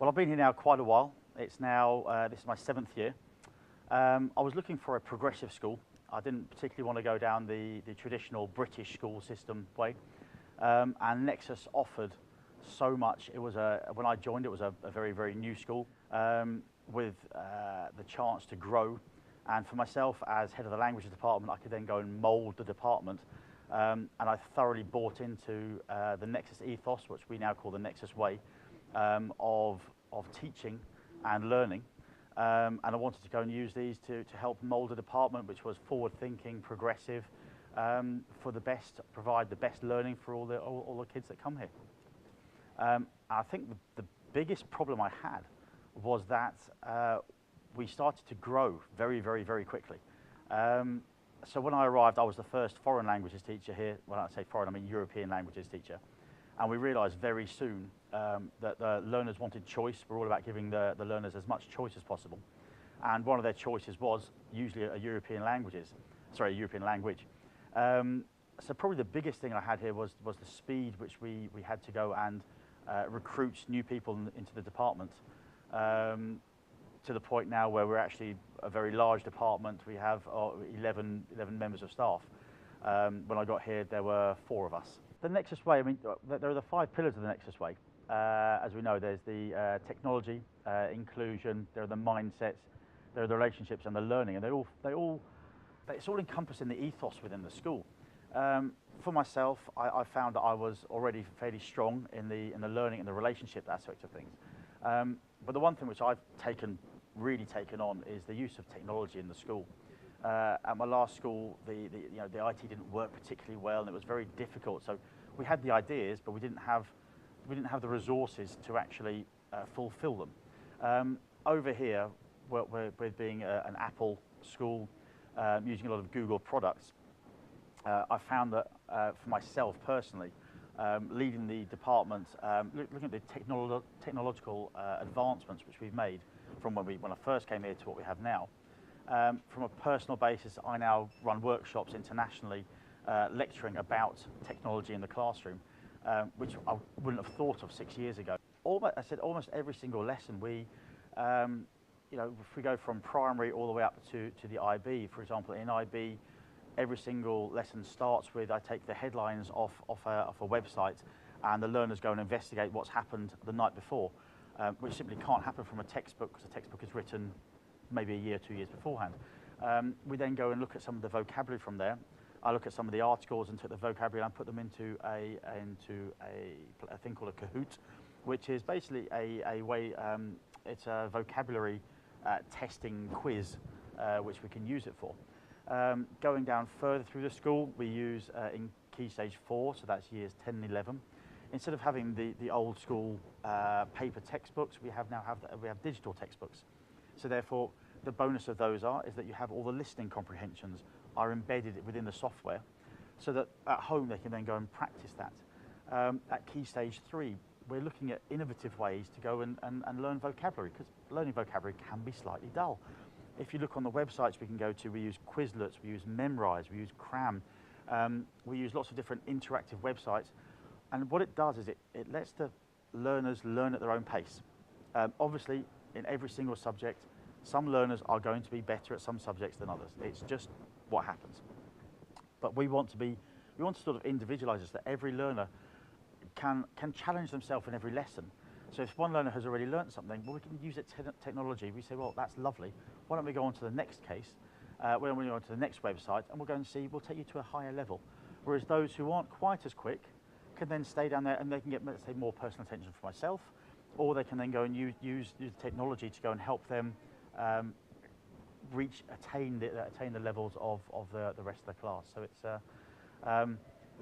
Well, I've been here now quite a while. It's now, this is my 7th year. I was looking for a progressive school. I didn't particularly want to go down the traditional British school system way. And Nexus offered so much. It was when I joined, it was a very, very new school with the chance to grow. And for myself, as head of the languages department, I could then go and mould the department. And I thoroughly bought into the Nexus ethos, which we now call the Nexus way, of teaching and learning. And I wanted to go and use these to help mould a department which was forward-thinking, progressive, for the best, provide the best learning for all the kids that come here. I think the biggest problem I had was that we started to grow very, very, very quickly. So when I arrived, I was the first foreign languages teacher here. When I say foreign, I mean European languages teacher. And we realised very soon that the learners wanted choice. We're all about giving the learners as much choice as possible. And one of their choices was usually a European language. So probably the biggest thing I had here was the speed which we had to go and recruit new people into the department, to the point now where we're actually a very large department. We have 11 members of staff. When I got here, there were 4 of us. The Nexus way, I mean, there are the 5 pillars of the Nexus way. As we know, there's the technology, inclusion, there are the mindsets, there are the relationships and the learning, and it's all encompassed in the ethos within the school. For myself, I found that I was already fairly strong in the learning and the relationship aspect of things. But the one thing which I've really taken on is the use of technology in the school. At my last school, the IT didn't work particularly well, and it was very difficult. So we had the ideas, but we didn't have the resources to actually fulfill them. Over here, with being an Apple school, using a lot of Google products, I found that for myself personally, leading the department, looking at the technological advancements which we've made from when I first came here to what we have now. From a personal basis, I now run workshops internationally, lecturing about technology in the classroom, which I wouldn't have thought of 6 years ago. Almost every single lesson if we go from primary all the way up to the IB, for example, in IB, every single lesson starts with I take the headlines off a website, and the learners go and investigate what's happened the night before, which simply can't happen from a textbook, because a textbook is written maybe a year, 2 years beforehand. We then go and look at some of the vocabulary from there. I look at some of the articles and take the vocabulary and put them into a thing called a Kahoot, which is basically a way, it's a vocabulary testing quiz, which we can use it for. Going down further through the school, we use in Key Stage 4, so that's years 10 and 11. Instead of having the old school paper textbooks, we have digital textbooks. So therefore, the bonus of those is that you have all the listening comprehensions are embedded within the software, so that at home they can then go and practice that. At Key Stage 3, we're looking at innovative ways to go and learn vocabulary, because learning vocabulary can be slightly dull. If you look on the websites we can go to, we use Quizlets, we use Memrise, we use Cram, we use lots of different interactive websites, and what it does is it lets the learners learn at their own pace. Obviously, in every single subject, some learners are going to be better at some subjects than others. It's just what happens. But we want to sort of individualise this, that every learner can challenge themselves in every lesson. So if one learner has already learnt something, well, we can use technology. We say, well, that's lovely. Why don't we go on to the next case? Why don't we go on to the next website, and we'll go and see, we'll take you to a higher level. Whereas those who aren't quite as quick can then stay down there, and they can get, let's say, more personal attention from myself, or they can then go and use technology to go and help them attain the levels of the rest of the class. So it's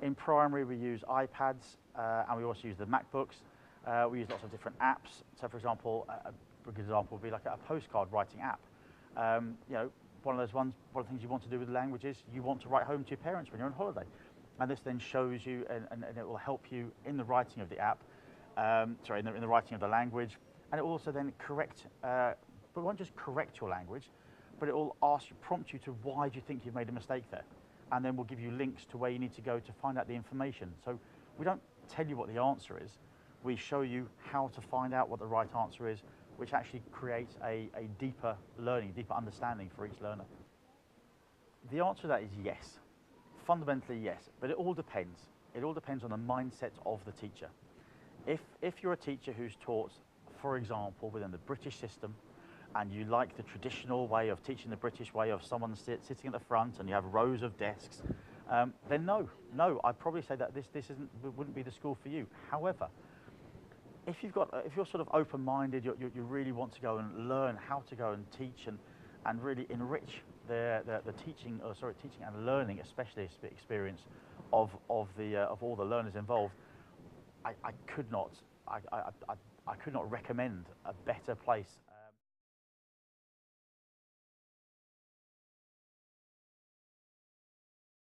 in primary we use iPads, and we also use the MacBooks. We use lots of different apps. So for example, a good example would be like a postcard writing app. One of the things you want to do with languages, you want to write home to your parents when you're on holiday. And this then shows you, and it will help you in the writing of the app, in the writing of the language, and it will also then correct, but it won't just correct your language, but it will prompt you to why do you think you've made a mistake there, and then we'll give you links to where you need to go to find out the information. So we don't tell you what the answer is, We show you how to find out what the right answer is, which actually creates a deeper learning, deeper understanding for each learner. The answer to that is yes. Fundamentally, yes, but it all depends. It all depends on the mindset of the teacher. If you're a teacher who's taught, for example, within the British system, and you like the traditional way of teaching, the British way of someone sitting at the front and you have rows of desks, then no, I'd probably say that this wouldn't be the school for you. However, if you're sort of open-minded, you really want to go and learn how to go and teach and really enrich the teaching and learning, especially experience of all the learners involved, I could not recommend a better place